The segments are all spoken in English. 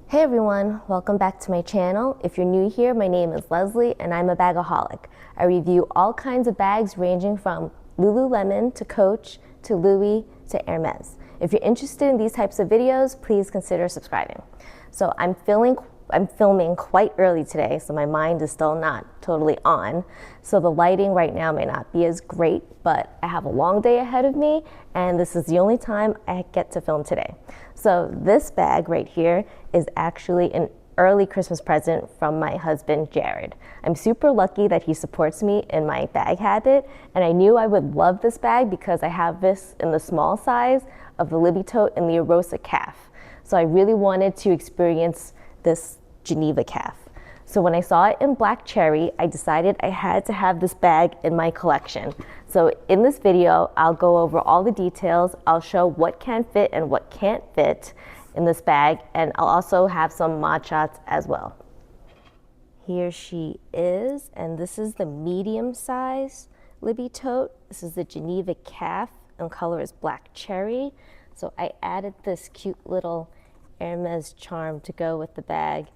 Hey everyone, welcome back to my channel. If you're new here, my name is Leslie and I'm a bagaholic. I review all kinds of bags ranging from Lululemon to Coach to Louis to Hermes. If you're interested in these types of videos, please consider subscribing. So I'm filming quite early today, so my mind is still not totally on. So the lighting right now may not be as great, but I have a long day ahead of me and this is the only time I get to film today. So this bag right here is actually an early Christmas present from my husband, Jared. I'm super lucky that he supports me in my bag habit, and I knew I would love this bag because I have this in the small size of the Libby Tote and the Arosa Calf. So I really wanted to experience this Geneva Calf. So when I saw it in black cherry, I decided I had to have this bag in my collection. So in this video, I'll go over all the details. I'll show what can fit and what can't fit in this bag, and I'll also have some mod shots as well. Here she is, and this is the medium size Libby Tote. This is the Geneva Calf, and color is black cherry. So I added this cute little Hermes charm to go with the bag.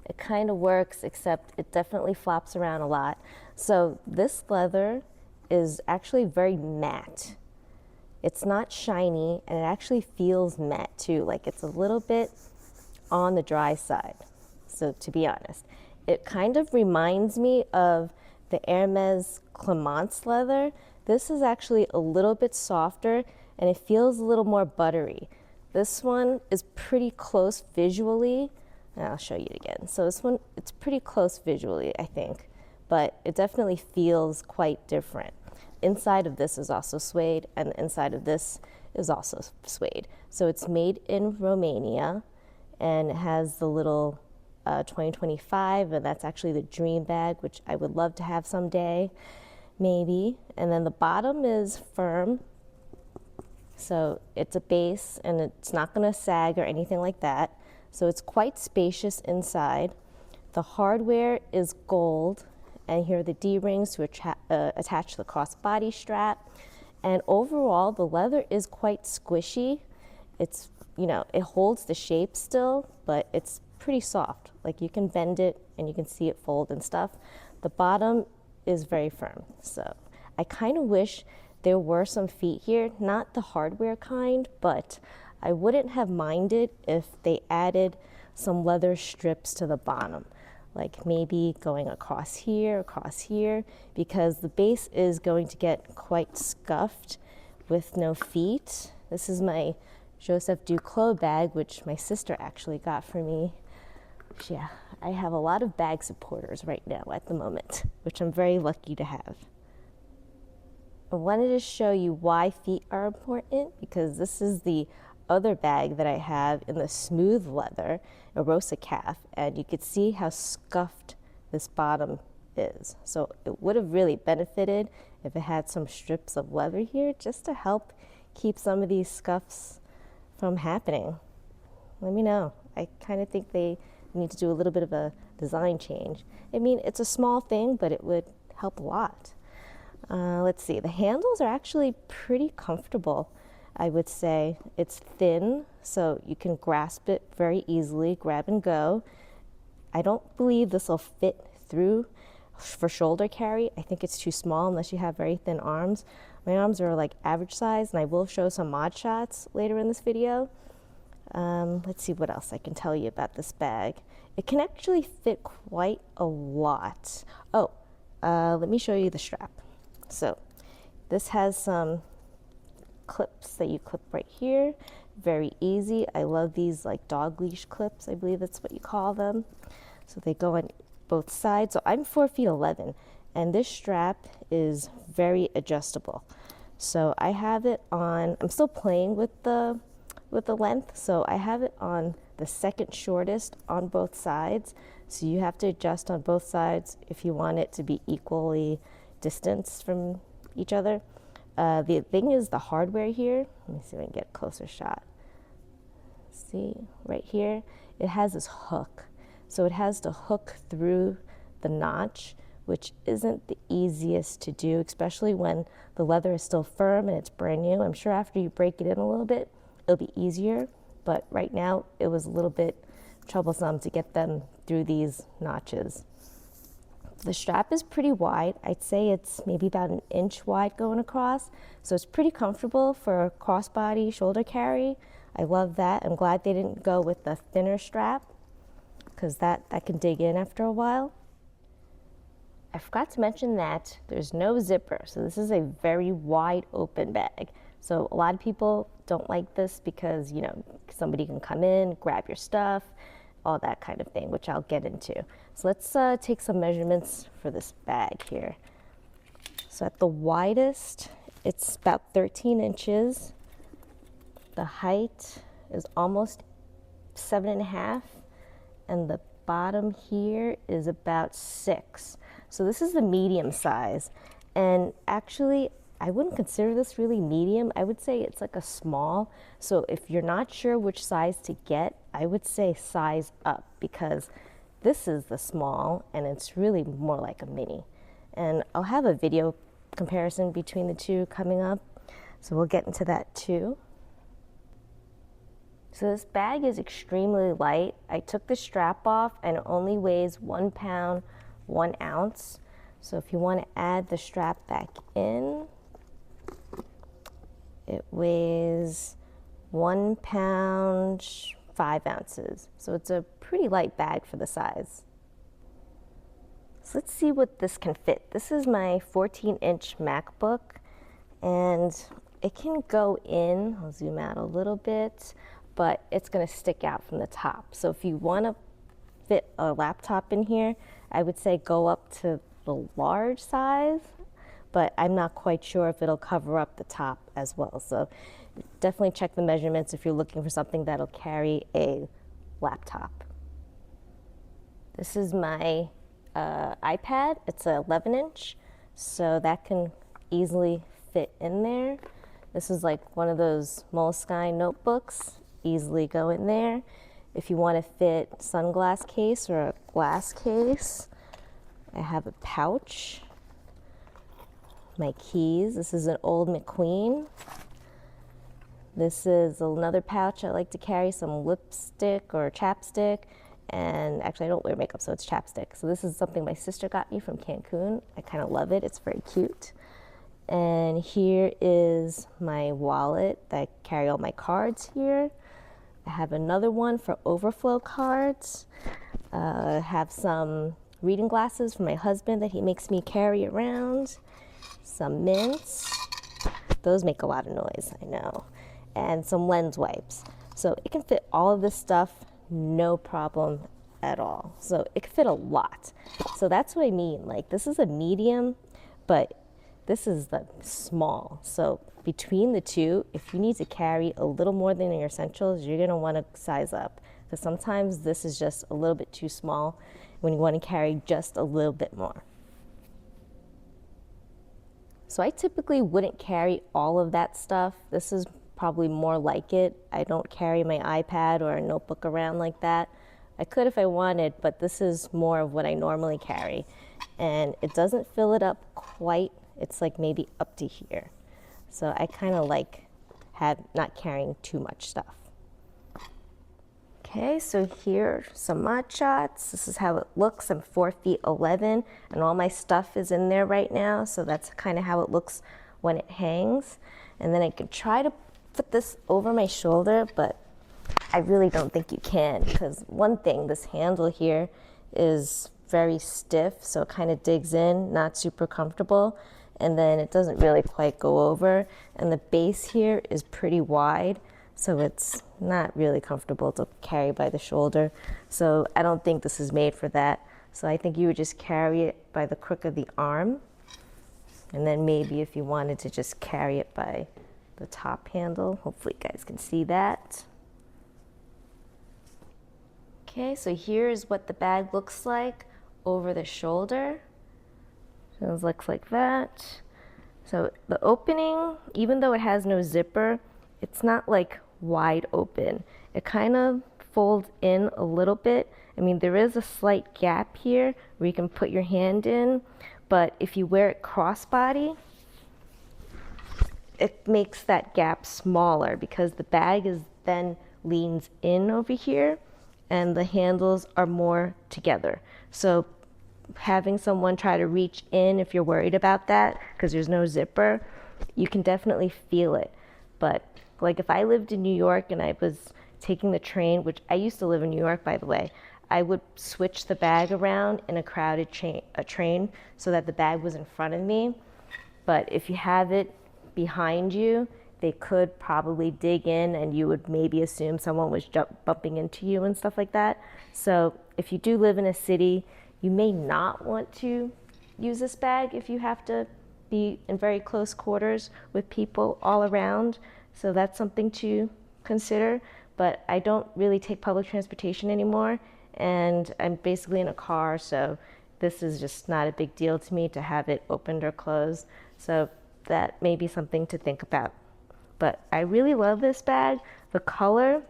It kind of works, except it definitely flops around a lot. So this leather is actually very matte. It's not shiny, and it actually feels matte too, like it's a little bit on the dry side. So to be honest, it kind of reminds me of the Hermes Clemence leather. This is actually a little bit softer, and it feels a little more buttery. This one is pretty close visually. And I'll show you it again. So this one, it's pretty close visually, I think, but it definitely feels quite different. Inside of this is also suede, and the inside of this is also suede. So it's made in Romania, and it has the little 2025, and that's actually the dream bag, which I would love to have someday, maybe. And then the bottom is firm. So it's a base, and it's not gonna sag or anything like that. So it's quite spacious inside. The hardware is gold, and here are the D-rings to attach the crossbody strap. And overall, the leather is quite squishy. It's, you know, it holds the shape still, but it's pretty soft. Like you can bend it and you can see it fold and stuff. The bottom is very firm. So I kind of wish there were some feet here, not the hardware kind, but I wouldn't have minded if they added some leather strips to the bottom, like maybe going across here, because the base is going to get quite scuffed with no feet. This is my Joseph Duclos bag, which my sister actually got for me. Yeah, I have a lot of bag supporters right now at the moment, which I'm very lucky to have. I wanted to show you why feet are important, because this is the other bag that I have in the smooth leather, Arosa Calf, and you could see how scuffed this bottom is. So it would have really benefited if it had some strips of leather here just to help keep some of these scuffs from happening. Let me know. I kind of think they need to do a little bit of a design change. I mean, it's a small thing, but it would help a lot. Let's see, the handles are actually pretty comfortable. I would say it's thin, so you can grasp it very easily, grab and go. I don't believe this will fit through for shoulder carry. I think it's too small unless you have very thin arms. My arms are like average size, and I will show some mod shots later in this video. Let's see what else I can tell you about this bag. It can actually fit quite a lot. Oh, let me show you the strap. So this has some clips that you clip right here. Very easy. I love these like dog leash clips. I believe that's what you call them. So they go on both sides. So I'm 4'11", and this strap is very adjustable. So I have it on, I'm still playing with the length. So I have it on the second shortest on both sides. So you have to adjust on both sides if you want it to be equally distanced from each other. The thing is the hardware here, let me see if I can get a closer shot. See, right here, it has this hook. So it has to hook through the notch, which isn't the easiest to do, especially when the leather is still firm and it's brand new. I'm sure after you break it in a little bit, it'll be easier, but right now it was a little bit troublesome to get them through these notches. The strap is pretty wide. I'd say it's maybe about an inch wide going across. So it's pretty comfortable for crossbody shoulder carry. I love that. I'm glad they didn't go with the thinner strap because that can dig in after a while. I forgot to mention that there's no zipper. So this is a very wide open bag. So a lot of people don't like this because, somebody can come in, grab your stuff, all that kind of thing, which I'll get into. So let's take some measurements for this bag here. So at the widest, it's about 13 inches. The height is almost 7.5, and the bottom here is about 6. So this is the medium size. And actually, I wouldn't consider this really medium. I would say it's like a small. So if you're not sure which size to get, I would say size up, because this is the small and it's really more like a mini. And I'll have a video comparison between the two coming up, so we'll get into that too. So this bag is extremely light. I took the strap off and it only weighs 1 pound, 1 ounce. So if you want to add the strap back in, it weighs 1 pound, 5 ounces. So it's a pretty light bag for the size. So let's see what this can fit. This is my 14-inch MacBook, and it can go in, I'll zoom out a little bit, but it's gonna stick out from the top. So if you wanna fit a laptop in here, I would say go up to the large size, but I'm not quite sure if it'll cover up the top as well. So definitely check the measurements if you're looking for something that'll carry a laptop. This is my iPad. It's an 11-inch, so that can easily fit in there. This is like one of those Moleskine notebooks, easily go in there. If you want to fit sunglass case or a glass case, I have a pouch. My keys, this is an old McQueen. This is another pouch I like to carry some lipstick or chapstick. And actually I don't wear makeup, so it's chapstick. So this is something my sister got me from Cancun. I kind of love it, it's very cute. And here is my wallet that I carry all my cards here. I have another one for overflow cards. I have some reading glasses for my husband that he makes me carry around. Some mints. Those make a lot of noise, I know. And some lens wipes. So it can fit all of this stuff, no problem at all. So it can fit a lot. So that's what I mean. Like, this is a medium, but this is the small. So between the two, if you need to carry a little more than your essentials, you're gonna wanna size up. Because sometimes this is just a little bit too small when you wanna carry just a little bit more. So I typically wouldn't carry all of that stuff. This is probably more like it. I don't carry my iPad or a notebook around like that. I could if I wanted, but this is more of what I normally carry. And it doesn't fill it up quite. It's like maybe up to here. So I kind of like not carrying too much stuff. Okay, so here are some mod shots. This is how it looks. I'm 4'11", and all my stuff is in there right now. So that's kind of how it looks when it hangs. And then I could try to put this over my shoulder, but I really don't think you can, because one thing, this handle here is very stiff, so it kind of digs in, not super comfortable, and then it doesn't really quite go over, and the base here is pretty wide, so it's not really comfortable to carry by the shoulder. So I don't think this is made for that. So I think you would just carry it by the crook of the arm, and then maybe if you wanted to just carry it by the top handle. Hopefully you guys can see that. Okay, so here's what the bag looks like over the shoulder. So it looks like that. So the opening, even though it has no zipper, it's not like wide open. It kind of folds in a little bit. I mean, there is a slight gap here where you can put your hand in, but if you wear it crossbody, it makes that gap smaller because the bag is then leans in over here, and the handles are more together. So having someone try to reach in, if you're worried about that, because there's no zipper, you can definitely feel it. But like if I lived in New York and I was taking the train, which I used to live in New York, by the way, I would switch the bag around in a crowded train so that the bag was in front of me. But if you have it behind you, they could probably dig in and you would maybe assume someone was bumping into you and stuff like that. So if you do live in a city, you may not want to use this bag if you have to be in very close quarters with people all around. So that's something to consider. But I don't really take public transportation anymore, and I'm basically in a car, so this is just not a big deal to me to have it opened or closed. So that may be something to think about. But I really love this bag. The color,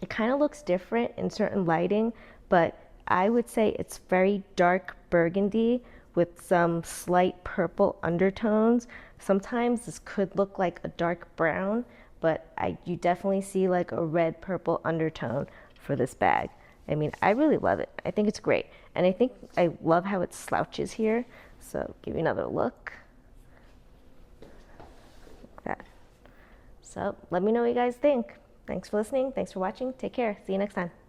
it kind of looks different in certain lighting, but I would say it's very dark burgundy with some slight purple undertones. Sometimes this could look like a dark brown, but you definitely see like a red purple undertone for this bag. I mean, I really love it. I think it's great. And I think I love how it slouches here. So give you another look. Like that. So let me know what you guys think. Thanks for listening. Thanks for watching. Take care. See you next time.